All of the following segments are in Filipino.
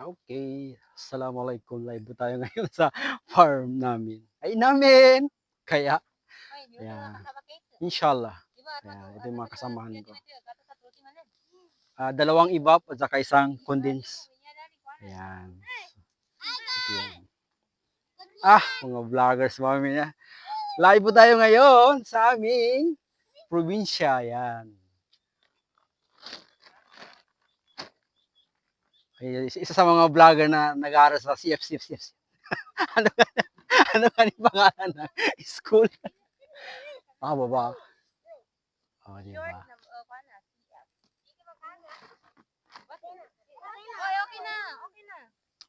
Okay, assalamualaikum. Live po tayo ngayon sa farm namin. Ay namin! Kaya, ayan. Inshallah. Ayan, ito yung mga kasamahan ko. Dalawang ibap at saka isang condense. Ayan. Ito yan. Mga vloggers mami niya. Live po tayo ngayon sa aming probinsya. Ayan. Isa sa mga vlogger na nag-aaral sa CF. ano ano ka ni pangalan ng school? Baba. Di ba?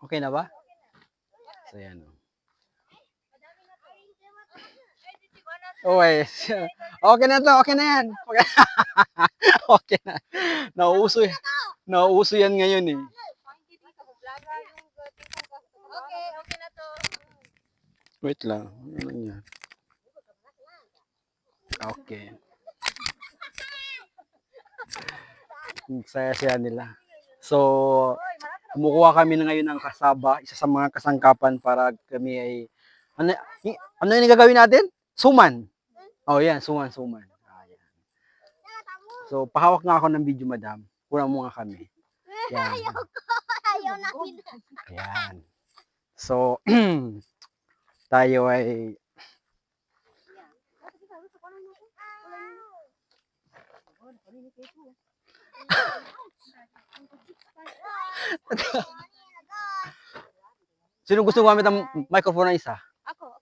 Okay na ba? So, yan. Okay na to. Okay na yan. Okay na. Nauuso yan ngayon eh. Okay na to. Wait lang. Ano yan? Okay. Saya nila. So, kumukuha kami na ngayon ng kasaba, isa sa mga kasangkapan para kami ay ano yung gagawin natin? Suman. Oh, yan, suman. Ayan. So, pahawak nga ako ng video, madam. Kuna mo nga kami. Yan. Ayaw na kita. Ayan. So, tayo ay sino gusto gumamit ng microphone na isa? Ako.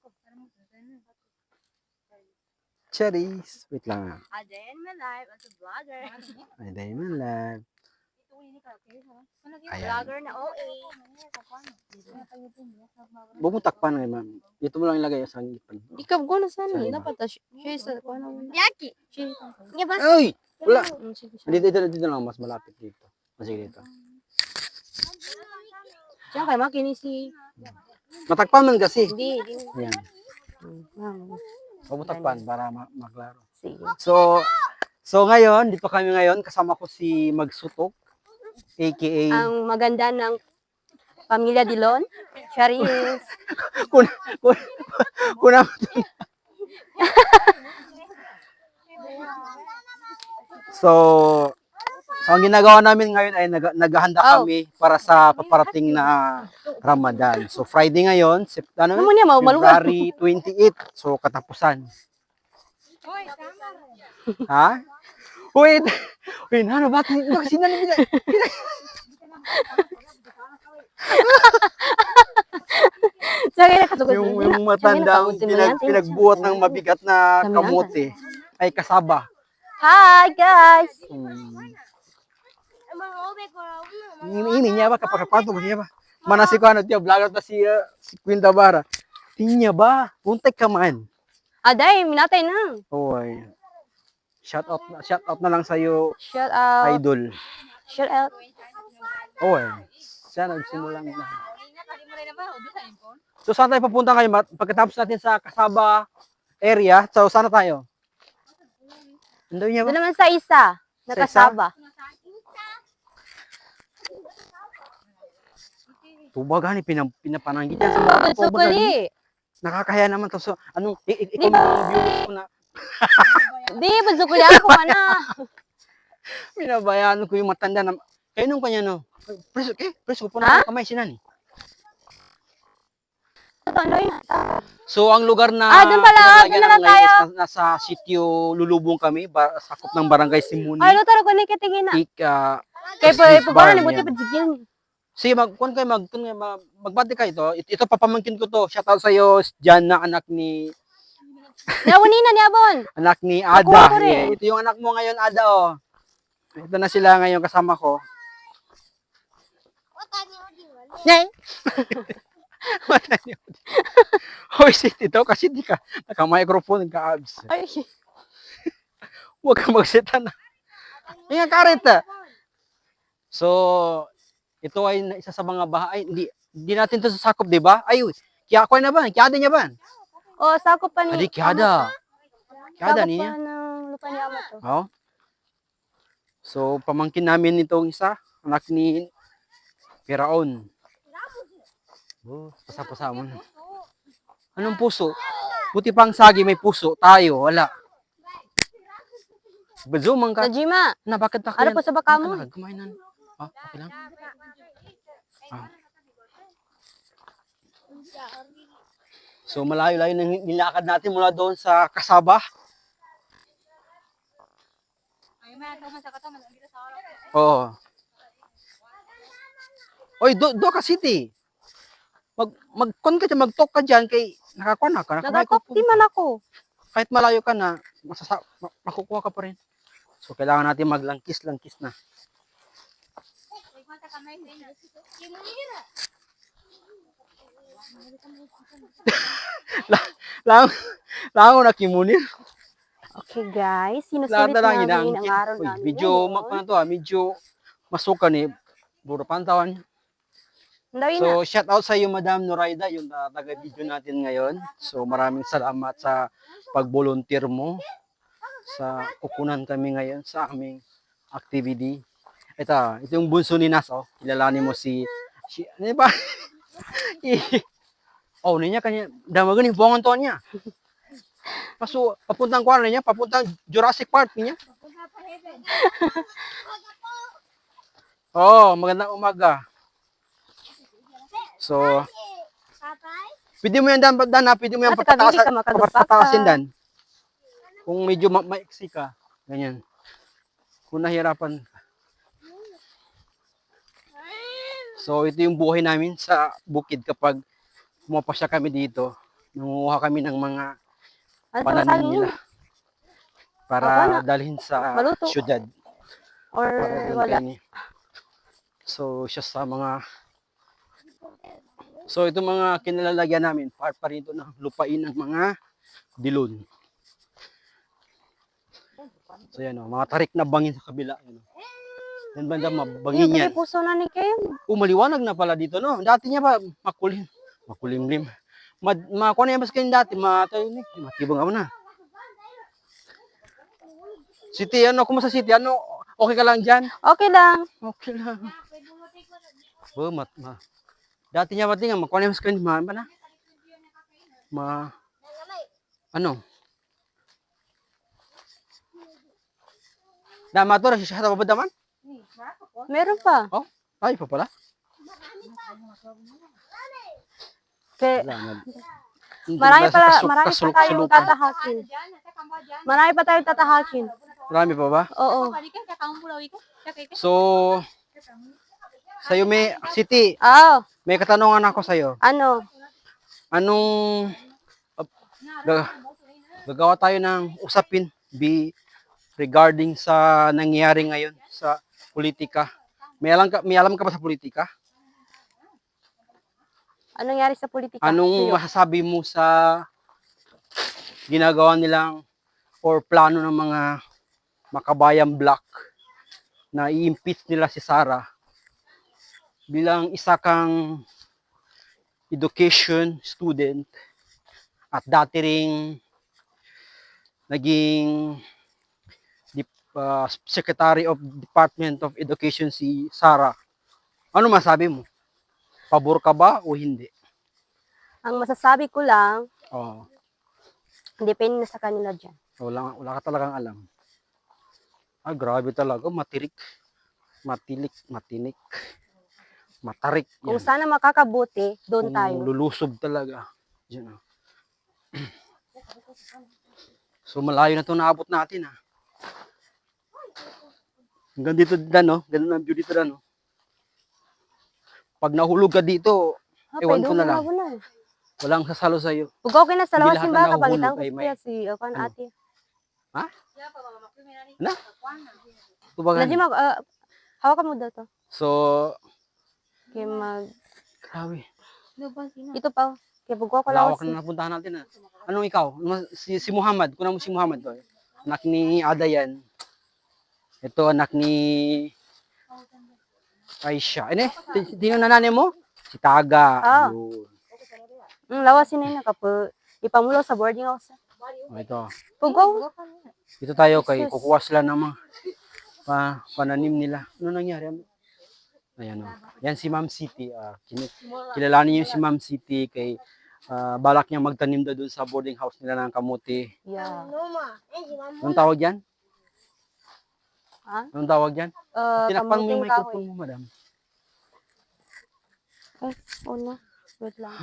Cherries. Wait lang. A day in my life as a vlogger. A day in my life. Ayan. Vlogger na OA. Huwag mo takpan ngayon, ma'am. Dito mo lang ilagay sa hanggipan. Ikaw ko na sana. Saan ba? Dapat siya sa kuno. Yaki. Nga ba? Ay! Wala! Sige. Dito lang. Mas malapit dito. Sige dito. Diyan kay makinisi. Matakpan man kasi. Hindi. Ayan. Huwag mo takpan para maklaro. Sige. So ngayon, dito kami ngayon. Kasama ko si Magsutok. AKA... Ang maganda ng Pamilya Dilon. Charis. Kuna So ang ginagawa namin ngayon ay naghahanda kami para sa paparating na Ramadan. So Friday ngayon, Ano mo niya, maluwag. February 28. So katapusan. Ha? Wait, ano ba? Yung matanda ang pinagbuhat ng mabigat na kamote ay kasaba. Hi guys. Ini niya ba kapag pato niya ba? Mana si ano tiya vlogger ta si Quinta Bara. Tinya ba? Puntek ka man. Aday, minatay na. Oy. Shout out na lang sa iyo, Shout out. idol. Shout out. Oy. Sana nagsimulan na. So saan tayo papunta ngayon? Pagkatapos natin sa Kasaba area, so sana tayo? Andoy niya ba? Doon naman sa isa. Nakasaba. Tuba gani pinapananggit yan sa mga Sukuli. Nakakaya naman to. So, anong ikaw mga viewers ko na Di, sukuli ako na. minabayaan ko yung matanda na kayo nung kanya no. Preso ko na kamay sinani. Ano yun? So ang lugar na doon pala, doon na lang tayo. Nasa sitio Lulubong kami, sakop ng barangay Simuni. Ay, lutaro ko na kitingin na. Kaya po ba ni buti padigil. Sige, magbati kayo ito papamangkin ko to. Shout out sa iyo, Jan na anak ni Nawunina ni Abon. anak ni Nakuha Ada. ko rin. Yeah, ito yung anak mo ngayon, Ada oh. Ito na sila ngayon kasama ko. Nay. Hoy, sit ito kasi di ka naka-microphone, naka-abs. Ay, Huwag ka magsita na. Yung karet. So, ito ay isa sa mga bahay. Hindi natin ito sasakop, di ba? Ay, kaya ko na ba? Kaya niya ba? oh, sakop pa ni. Adi, kiyada. Kiyada Sakop niya. pa ng lupa ni Ama to. Oh. So, pamangkin namin itong isa, anak ni Firaon. Oh, pasa-pasa mo na. Anong puso? Buti pang sagi may puso. Tayo, wala. Bazuman ka. Najima, Na, bakit ako ano yan? po sa baka mo? Kumain na. Ah, okay lang. Ah. So, malayo-layo na nilakad natin mula doon sa Kasaba. Oo. Oy, do ka city. Mag-con ka dyan, mag-talk ka dyan kay nakakuha na ka. Nagakop, di man ako. Kahit malayo ka na, makukuha ka pa rin. So, kailangan natin maglangkis-langkis na. lang lang ako nakimunir. Okay guys, Lahat sinusulit na lang namin ang inaangkin. araw Uy, namin medyo ngayon. medyo masukan eh. Puro pantawan. Ang dami na. So, shout out sa iyo, Madam Noraida, yung taga-video natin ngayon. So, maraming salamat sa pag-volunteer mo sa kukunan kami ngayon sa aming activity. Ito yung bunso ni Nas, oh. Kilalanin mo si ano ba? Oh, niya kanya damagan ni buwangan to niya. Paso papuntang kuan niya, papuntang Jurassic Park niya. Oh, magandang umaga. So, pwede mo yan dan, pwede mo yan Ate, kabili ka, makadumpa ka. pataasin dan. Kung medyo maiksi ka, ganyan. Kung nahirapan ka. So, ito yung buhay namin sa bukid kapag pumapasya kami dito. Nangunguha kami ng mga Ano pananim masabi niyo? nila para dalhin sa Maluto. syudad. Or Para doon wala? kami. So, siya sa mga So, ito mga kinalalagyan namin, part pa rito ng lupain ng mga dilon. So, yan o, mga tarik na bangin sa kabila. Yan, yan banda, mabangin yan. Yung puso na ni Kim. Maliwanag na pala dito, no? Dati niya ba, makulimlim. Makuha na yan mas kayo dati, matibang ako na. City, ano, kumusta City? Ano, okay ka lang dyan? Okay lang. Okay lang. Oh, dati niya ba't nga, makuha na mas kayo, ano? Dama to, nagsisya pa ba daman? Meron pa. Oh, ay pa pala. Kaya, Wala, marami pa tayong kasulok-sulukan. tatahakin. Marami pa tayong tatahakin. Marami pa ba? Oo. So, sa'yo may, City, Oh, may katanungan ako sa'yo. ano? Anong, gagawa tayo ng usapin regarding sa nangyayari ngayon sa politika. May alam ka ba sa politika? Anong nangyari sa politika? Anong Sa'yo? masasabi mo sa ginagawa nilang or plano ng mga makabayang black na i-impeach nila si Sara bilang isa kang education student at dati ring naging Secretary of Department of Education si Sara. Ano masabi mo? Pabor ka ba o hindi? Ang masasabi ko lang, Oh, depende na sa kanila dyan. wala ka talagang alam. Ah, grabe talaga, matirik, matinik, matarik. Kung Yan. sana makakabuti, doon Kung tayo. lulusob talaga. Diyan, oh. So malayo na 'tong naabot natin, ah. Hanggang dito dan, oh. Ganun ang view dito dan, oh. Pag nahulog ka dito, ewan ko na lang. Walang sasalo sa'yo. Ugaw ka na sa lawas Hindi yung lahat baka, na pangitan ko nahuhulog ay may- siya si Okan ano? ate. Ha? Na? Ito ba Nadji mag, hawakan mo daw to. So, Kaya mag, grabe. ito pa, kaya bugwa ko lawas. Lawak na napuntahan natin, ah. Anong ikaw? Si Muhammad. Kunan mo si Muhammad, to. Anak ni Ada yan. Ito, anak ni Aisha. Ano eh? Sino na nanay mo? Si Taga. Ah. Yun. Lawas yun na kapag ipamulo sa boarding house. Oh, ito. Ugaw. Dito tayo kay Yes. kukuha sila ng mga pananim nila. Ano nangyari? Ayan o. Yan si Ma'am City. Kilalanin niyo si Ma'am City kay balak niya magtanim daw doon sa boarding house nila ng kamuti. Yeah. Anong tawag yan? Ha? Anong tawag yan? Tinakpan mo yung Kamuting microphone kahoy. mo, madam. Ay, una. Wait lang.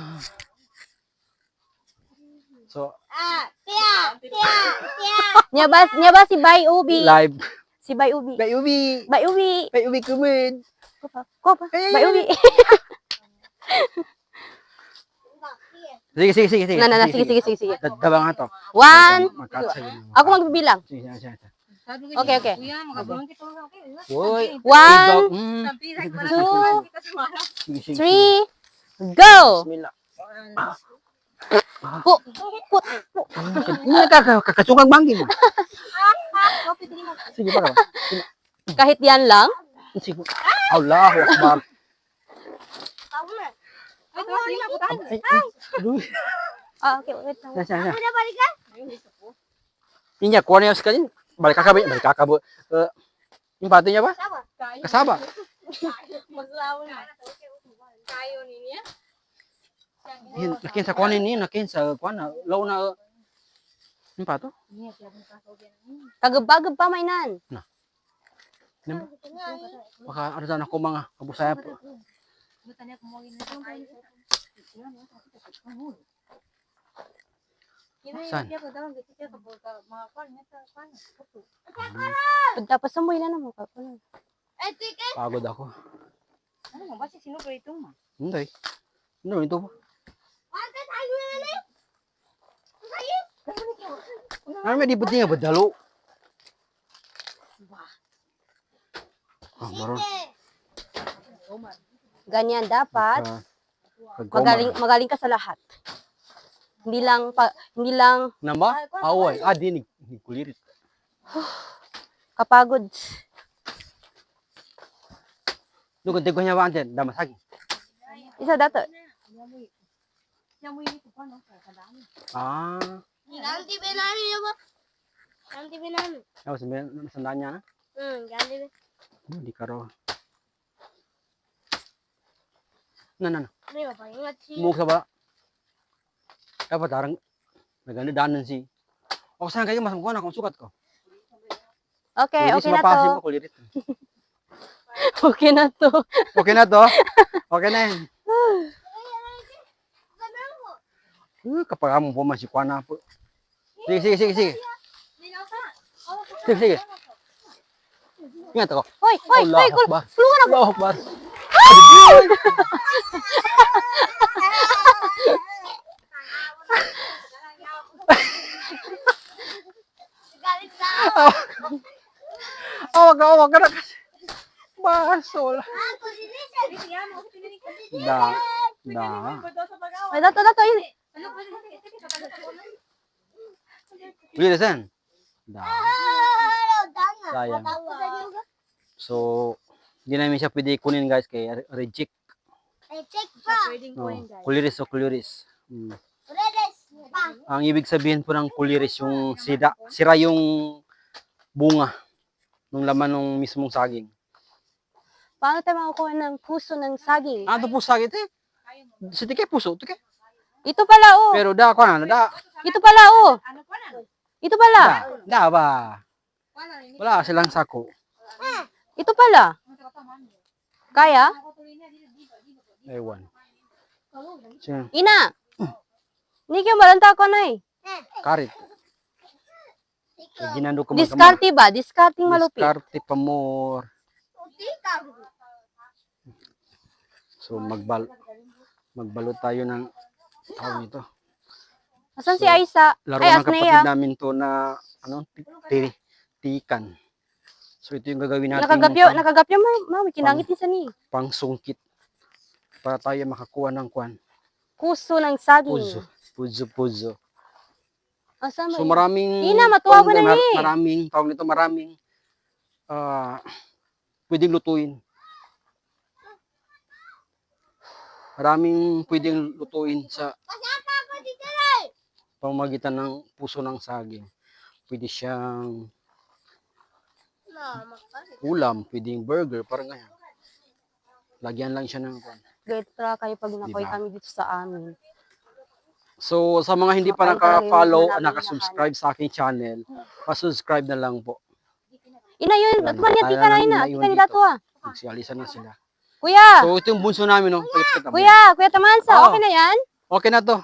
So, Niya ba si Bay Ubi? live. Si Bay Ubi. Bay Ubi! Bay Ubi. Bay Ubi, kumid! Ko pa. Bay Ubi. Sige. Sige. Dadaba nga to. One. Magkatsa yun. Ako magbibilang. Sige. Okay. Uy. One, Two. Sige. three, go! Bismillah. Pu. Kakasungag manggi mo. Sige pa. Kahit yan lang? Sige. Allahu Akbar. Ah, okay, wait lang. Siya. Inya, kuha niya sekali. Balik kakabo. Yung pato niya ba? Kasaba. Nakin sa kuha niya, nakin sa kuha na. Law na. Yung pato? Kagabagab pa mainan. Baka ano saan ako mga kabusaya po. Saan? Tapos sa na naman. Pagod ako. Hindi. Ano ito po? Ano may di nga ba dalo? Maroon. Ganyan dapat. Magaling. Magaling ka sa lahat. Hindi lang Namba? Away. Di ni kulirit. kapagod. Nung ko niya ba anten, damasagi. Isa dato. Ah. Ganti benani ya ba? Ganti benani. Tapos sandaan niya na. Ganti. Di karo. Na. Ano ba? Ingat si. Mukha ba? Dapat darang naganda danan si. O saan kayo masang kuha na kung sukat ko. Okay, okay na Mapasim to. ako lirit. Okay na to. Okay na to? Okay na yan. Kapag among po man si kuha na po. Sige. Sige. Ingat ako. Hoy, Allahu Akbar. Allahu Akbar. Galit na. Awag ka na kasi. Basol. Da. Ay, dato. Yun. Bilisan. Da. Sayang. So, hindi namin siya pwede kunin guys kay reject. Check pa. Kuliris. Ang ibig sabihin po ng kuliris yung sira yung bunga ng laman ng mismong saging. Paano tayo makukuha ng puso ng saging? Ano po saging te? Sa tike puso, tike. Ito pala, oh. Pero da ko na, da. Ito pala, oh. Ito pala. Da ba? Wala silang sako. Ito pala. Kaya? Ewan. Siya, Ina. Hindi kayo malanta ko na eh. karit. Ginando ko Diskarte ba? Diskarting malupit. Diskarte pa more. So magbalot tayo ng tawag nito. Asan si Aisa? Laro Ay, ng kapatid Asneya. namin to na tikan. So ito yung gagawin natin Nakagapyo, mami. Kinangit niya ni. pang sungkit para tayo makakuha ng kwan. Kuso ng saging. Puzo. Asan So ba? maraming Ina, matuwa mo na ni. maraming pwedeng lutuin. Maraming pwedeng lutuin sa pamamagitan ng puso ng saging. Pwede siyang ulam, pwedeng burger, parang ganyan. Lagyan lang siya ng Great tra kayo pag nakoy Diba? kami dito sa amin. So, sa mga hindi pa Makain talaga yung naka-follow, namin naka-subscribe sa aking channel, pa-subscribe na lang po. Ina yun, Wala at na. man yan, Kaya tika na namin ina. naiwan Tika ni dito. dato ah. Nagsialisan na sila. Kuya! So, ito yung bunso namin, no? Pakita mo. Kuya Tamansa, Oh. okay na yan? Okay na to.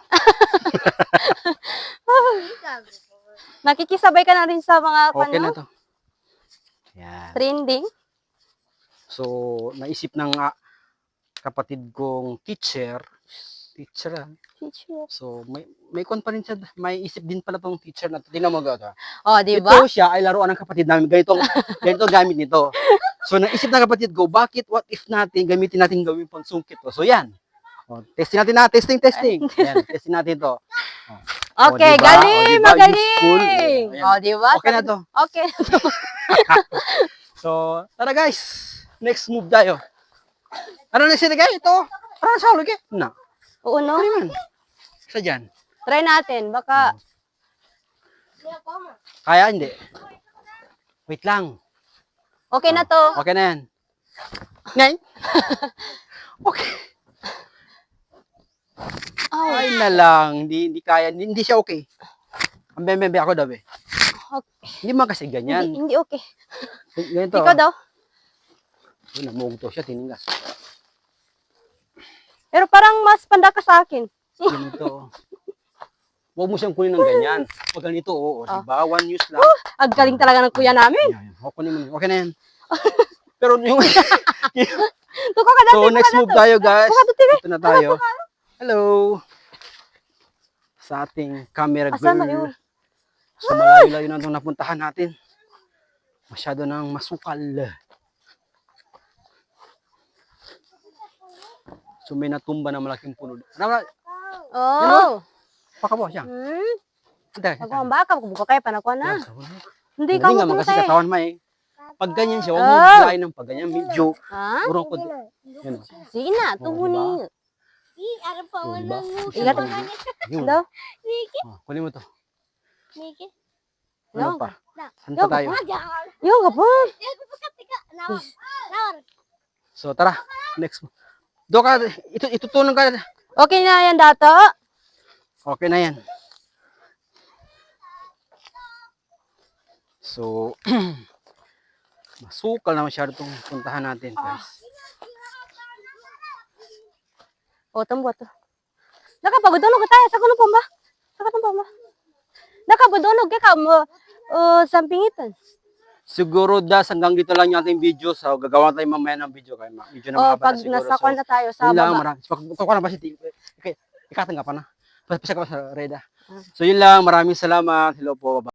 Nakikisabay ka na rin sa mga Okay na ano, to. Yan. trending. So, naisip ng kapatid kong teacher, ah. Teacher. So, may kon pa rin siya, may isip din pala tong teacher na to. Tingnan mo ga. Oh, di ba? Ito siya ay laruan ng kapatid namin. Ganito gamit nito. So, naisip ng kapatid ko, what if gamitin natin gawin pang sungkit to. So, yan. O, testing natin testing. Yan, testing natin to. Okay, diba? galing, Diba? magaling. Useful. Oh, di ba? Okay na to. Okay. So, tara guys. Next move tayo. Ano na sila guys? Ito. Parang sa ulo na. Oo, no? Ano man? Sa dyan. Try natin, baka Kaya hindi. Wait lang. okay na to. Okay na yan. Ngay? Okay. Oh, Ay na lang. Hindi kaya. Hindi siya okay. Ang bembe ako daw eh. okay. Hindi man kasi ganyan. Hindi okay. Ganito. Ikaw daw. Namugto siya, tiningas. Pero parang mas panda ka sa akin. Ganito. Huwag mo siyang kunin ng ganyan. Pag ganito, oo. Diba? One use lang. Ang galing talaga ng kuya namin. Yan. Kunin mo. Okay na yan. Pero yung... Tuko ka dati. So, next move tayo, guys. Tuko. Ito na tayo. Hello. Sa ating camera Asan na yun? girl. Sa malayo-layo na itong napuntahan natin. Masyado nang masukal. So, may natumba na malaking puno. Oh. Pakabo siya. Hindi. Ako ang baka, buka kayo panakuha na. Hindi ka Hindi nga mo kasi katawan mo eh. Pag ganyan siya, huwag mo Oh. hilain ng pag ganyan. Medyo, Ha? urong ko. Yan o. Sige na, tubunin. Aram pa Oh, wala diba? mo. Ingat. Yun. Hello? Kunin mo to. Miki. Ano Yo. pa? Saan Yo, pa tayo? Yung ka po. Nawar. Nawar. So, tara. Next. Do ka, itutunan ka. Okay na yan, dato? Okay na yan. So, masukal na masyado itong puntahan natin, guys. O, tambo to. Nakapagudonog ka tayo. Sa kuno pa ba? Sa kuno pa ba? Nakapagudonog ka mo. Sampingitan. Siguro hanggang dito lang yung ating video. So, gagawa tayo mamaya ng video. Kaya medyo na O, mahaba pag na siguro. nasa kwan na tayo sa yun lang, baba. marami. Kuha na ba si Tim? Ikatang ka pa na. Pasok ka pa sa Reda. So, yun lang. Maraming salamat. Hello po. Bye.